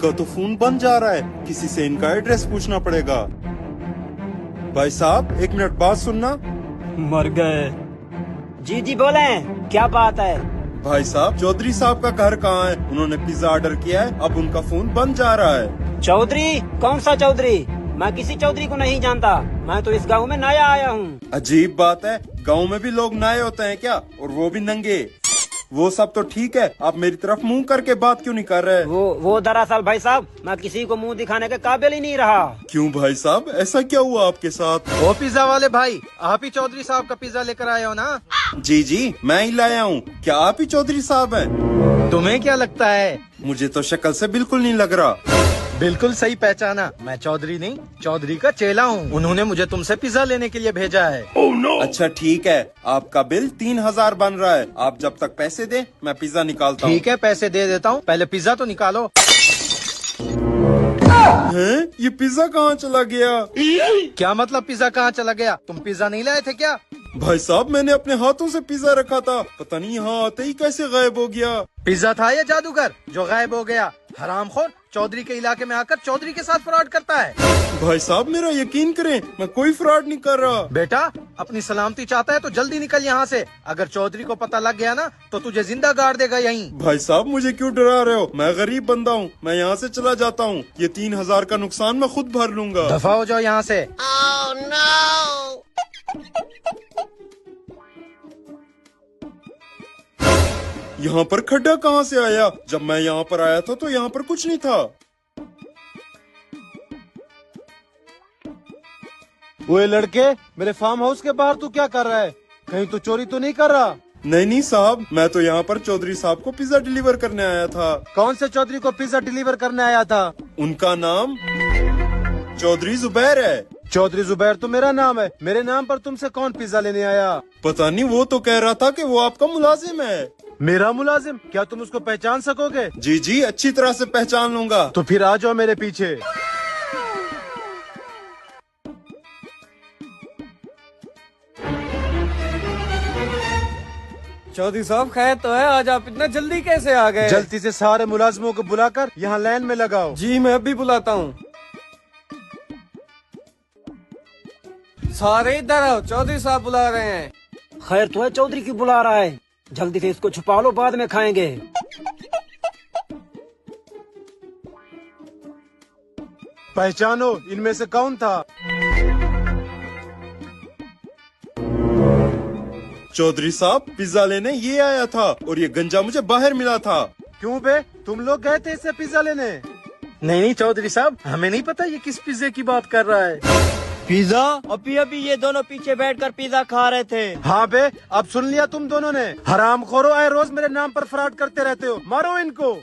इनका तो फोन बंद जा रहा है, किसी से इनका एड्रेस पूछना पड़ेगा। भाई साहब 1 मिनट बात सुनना। मर गए। जी जी बोले, क्या बात है? भाई साहब चौधरी साहब का घर कहाँ है? उन्होंने पिज्जा ऑर्डर किया है, अब उनका फोन बंद जा रहा है। चौधरी? कौन सा चौधरी? मैं किसी चौधरी को नहीं जानता, मैं तो इस गांव में नया आया हूँ। अजीब बात है, गांव में भी लोग नए होते हैं क्या, और वो भी नंगे? वो सब तो ठीक है, आप मेरी तरफ मुंह करके बात क्यों नहीं कर रहे? वो दरअसल भाई साहब, मैं किसी को मुंह दिखाने के काबिल ही नहीं रहा। क्यों भाई साहब, ऐसा क्या हुआ आपके साथ? वो पिज्जा वाले भाई, आप ही चौधरी साहब का पिज्जा लेकर आए हो ना? जी जी मैं ही लाया हूँ। क्या आप ही चौधरी साहब हैं? तुम्हें क्या लगता है? मुझे तो शक्ल से बिल्कुल नहीं लग रहा। बिल्कुल सही पहचाना, मैं चौधरी नहीं, चौधरी का चेला हूँ। उन्होंने मुझे तुमसे पिज्जा लेने के लिए भेजा है। Oh, no. अच्छा ठीक है, आपका बिल 3000 बन रहा है। आप जब तक पैसे दे मैं पिज्जा निकालता हूँ। ठीक है, पैसे दे देता हूँ, पहले पिज्जा तो निकालो। हैं? ये पिज्जा कहाँ चला गया? क्या मतलब पिज्जा कहाँ चला गया? तुम पिज्जा नहीं लाए थे क्या? भाई साहब मैंने अपने हाथों से पिज्जा रखा था, पता नहीं यहाँ आते ही कैसे गायब हो गया। पिज्जा था या जादूगर जो गायब हो गया? हरामखोर, चौधरी के इलाके में आकर चौधरी के साथ फ्रॉड करता है। भाई साहब मेरा यकीन करें, मैं कोई फ्रॉड नहीं कर रहा। बेटा अपनी सलामती चाहता है तो जल्दी निकल यहाँ से, अगर चौधरी को पता लग गया ना तो तुझे जिंदा गाड़ देगा यहीं। भाई साहब मुझे क्यों डरा रहे हो? मैं गरीब बंदा हूँ, मैं यहाँ से चला जाता हूँ। ये 3000 का नुकसान मैं खुद भर लूंगा। दफा हो जाओ यहाँ से। Oh no! यहाँ पर खड्डा कहाँ से आया? जब मैं यहाँ पर आया था तो यहाँ पर कुछ नहीं था। वो लड़के, मेरे फार्म हाउस के बाहर तू क्या कर रहा है? कहीं तो चोरी तो नहीं कर रहा? नहीं साहब, मैं तो यहाँ पर चौधरी साहब को पिज्जा डिलीवर करने आया था। कौन से चौधरी को पिज्जा डिलीवर करने आया था? उनका नाम चौधरी जुबैर है। चौधरी जुबैर तो मेरा नाम है, मेरे नाम पर तुमसे कौन पिज्जा लेने आया? पता नहीं, वो तो कह रहा था कि वो आपका मुलाजिम है। मेरा मुलाजिम? क्या तुम उसको पहचान सकोगे? जी जी अच्छी तरह से पहचान लूंगा। तो फिर आ जाओ मेरे पीछे। चौधरी साहब खैर तो है, आज आप इतना जल्दी कैसे आ गए? जल्दी से सारे मुलाजिमों को बुलाकर यहाँ लाइन में लगाओ। जी मैं अभी बुलाता हूँ। सारे इधर आओ, चौधरी साहब बुला रहे हैं। खैर तो है, चौधरी क्यों बुला रहा है? जल्दी से इसको छुपा लो, बाद में खाएंगे। पहचानो इनमें से कौन था? चौधरी साहब पिज्जा लेने ये आया था और ये गंजा मुझे बाहर मिला था। क्यों बे, तुम लोग गए थे इससे पिज्जा लेने? नहीं चौधरी साहब, हमें नहीं पता ये किस पिज्जे की बात कर रहा है। पिज्जा? अभी अभी ये दोनों पीछे बैठकर पिज्जा खा रहे थे। हाँ बे, अब सुन लिया तुम दोनों ने। हरामखोरो, आए रोज मेरे नाम पर फ्रॉड करते रहते हो, मारो इनको।